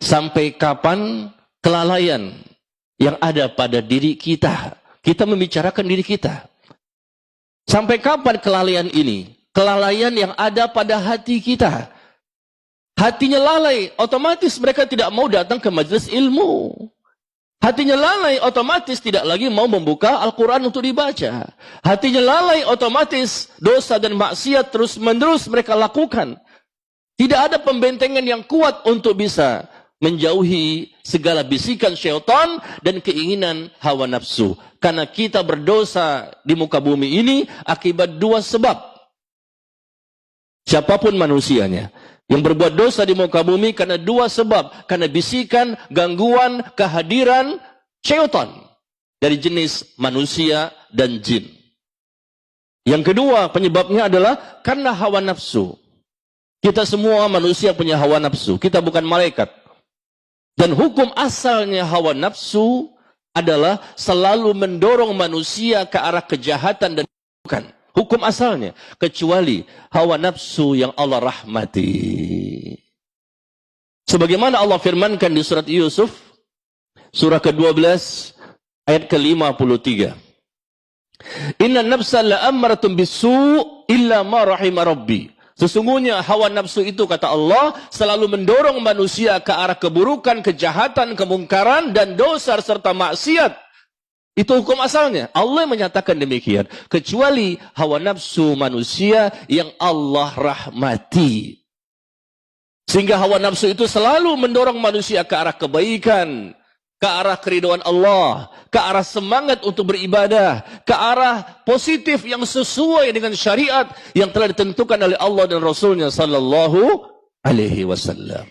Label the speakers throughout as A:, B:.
A: Sampai kapan kelalaian yang ada pada diri kita? Kita membicarakan diri kita. Sampai kapan kelalaian ini? Kelalaian yang ada pada hati kita. Hatinya lalai, otomatis mereka tidak mau datang ke majelis ilmu. Hatinya lalai, otomatis tidak lagi mau membuka Al-Quran untuk dibaca. Hatinya lalai, otomatis dosa dan maksiat terus-menerus mereka lakukan. Tidak ada pembentengan yang kuat untuk bisa menjauhi segala bisikan syaitan dan keinginan hawa nafsu. Karena kita berdosa di muka bumi ini akibat dua sebab. Siapapun manusianya yang berbuat dosa di muka bumi karena dua sebab. Karena bisikan, gangguan, kehadiran syaitan dari jenis manusia dan jin. Yang kedua penyebabnya adalah karena hawa nafsu. Kita semua manusia punya hawa nafsu. Kita bukan malaikat. Dan hukum asalnya hawa nafsu adalah selalu mendorong manusia ke arah kejahatan dan bukan. Hukum asalnya. Kecuali hawa nafsu yang Allah rahmati. Sebagaimana Allah firmankan di surat Yusuf. Surah ke-12 ayat ke-53. Inna nafsa la'ammaratun bisu' illa ma rahima rabbi. Sesungguhnya hawa nafsu itu, kata Allah, selalu mendorong manusia ke arah keburukan, kejahatan, kemungkaran, dan dosa serta maksiat. Itu hukum asalnya. Allah menyatakan demikian. Kecuali hawa nafsu manusia yang Allah rahmati. Sehingga hawa nafsu itu selalu mendorong manusia ke arah kebaikan, ke arah keridhaan Allah, ke arah semangat untuk beribadah, ke arah positif yang sesuai dengan syariat yang telah ditentukan oleh Allah dan Rasulnya sallallahu alaihi wasallam.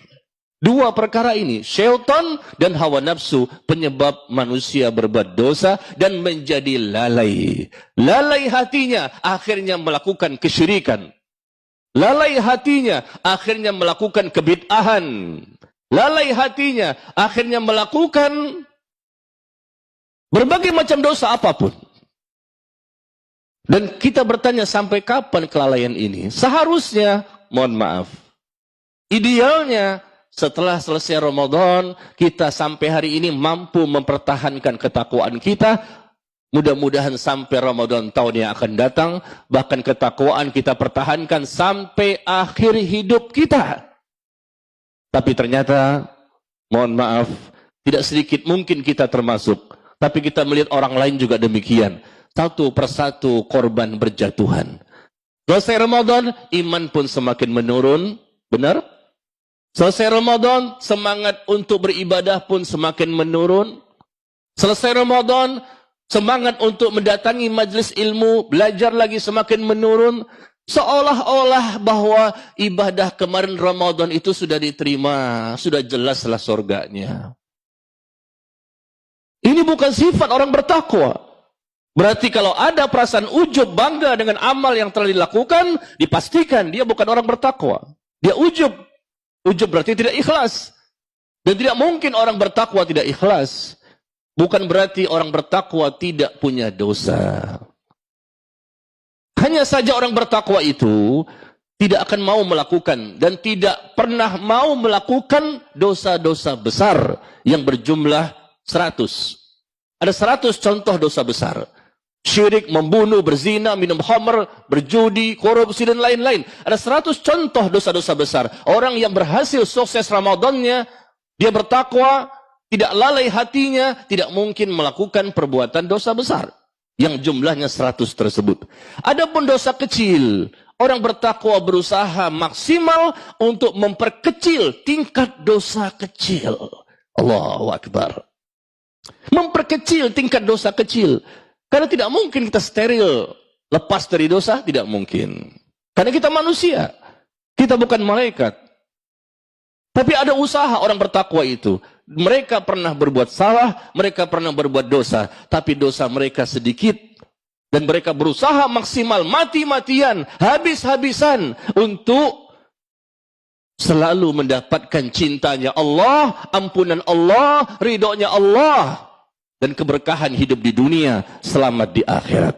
A: Dua perkara ini, syaitan dan hawa nafsu, penyebab manusia berbuat dosa dan menjadi lalai. Lalai hatinya, akhirnya melakukan kesyirikan. Lalai hatinya, akhirnya melakukan kebid'ahan. Lalai hatinya, akhirnya melakukan berbagai macam dosa apapun. Dan kita bertanya, sampai kapan kelalaian ini? Seharusnya, mohon maaf, idealnya setelah selesai Ramadan, kita sampai hari ini mampu mempertahankan ketakwaan kita. Mudah-mudahan sampai Ramadan tahun yang akan datang, bahkan ketakwaan kita pertahankan sampai akhir hidup kita. Tapi ternyata, mohon maaf, tidak sedikit mungkin kita termasuk. Tapi kita melihat orang lain juga demikian. Satu persatu korban berjatuhan. Selesai Ramadan, iman pun semakin menurun. Benar? Selesai Ramadan, semangat untuk beribadah pun semakin menurun. Selesai Ramadan, semangat untuk mendatangi majelis ilmu, belajar lagi semakin menurun. Seolah-olah bahwa ibadah kemarin Ramadan itu sudah diterima, sudah jelaslah surganya. Ini bukan sifat orang bertakwa. Berarti kalau ada perasaan ujub, bangga dengan amal yang telah dilakukan, dipastikan dia bukan orang bertakwa. Dia ujub. Ujub berarti tidak ikhlas. Dan tidak mungkin orang bertakwa tidak ikhlas. Bukan berarti orang bertakwa tidak punya dosa. Hanya saja orang bertakwa itu tidak akan mau melakukan dan tidak pernah mau melakukan dosa-dosa besar yang berjumlah 100. Ada 100 contoh dosa besar. Syirik, membunuh, berzina, minum khamr, berjudi, korupsi, dan lain-lain. Ada 100 contoh dosa-dosa besar. Orang yang berhasil sukses Ramadannya, dia bertakwa, tidak lalai hatinya, tidak mungkin melakukan perbuatan dosa besar. Yang jumlahnya 100 tersebut. Adapun dosa kecil, orang bertakwa berusaha maksimal untuk memperkecil tingkat dosa kecil. Allahu Akbar. Memperkecil tingkat dosa kecil. Karena tidak mungkin kita steril, lepas dari dosa, tidak mungkin. Karena kita manusia. Kita bukan malaikat. Tapi ada usaha orang bertakwa itu. Mereka pernah berbuat salah, mereka pernah berbuat dosa, tapi dosa mereka sedikit. Dan mereka berusaha maksimal, mati-matian, habis-habisan untuk selalu mendapatkan cintanya Allah, ampunan Allah, ridhonya Allah, dan keberkahan hidup di dunia, selamat di akhirat.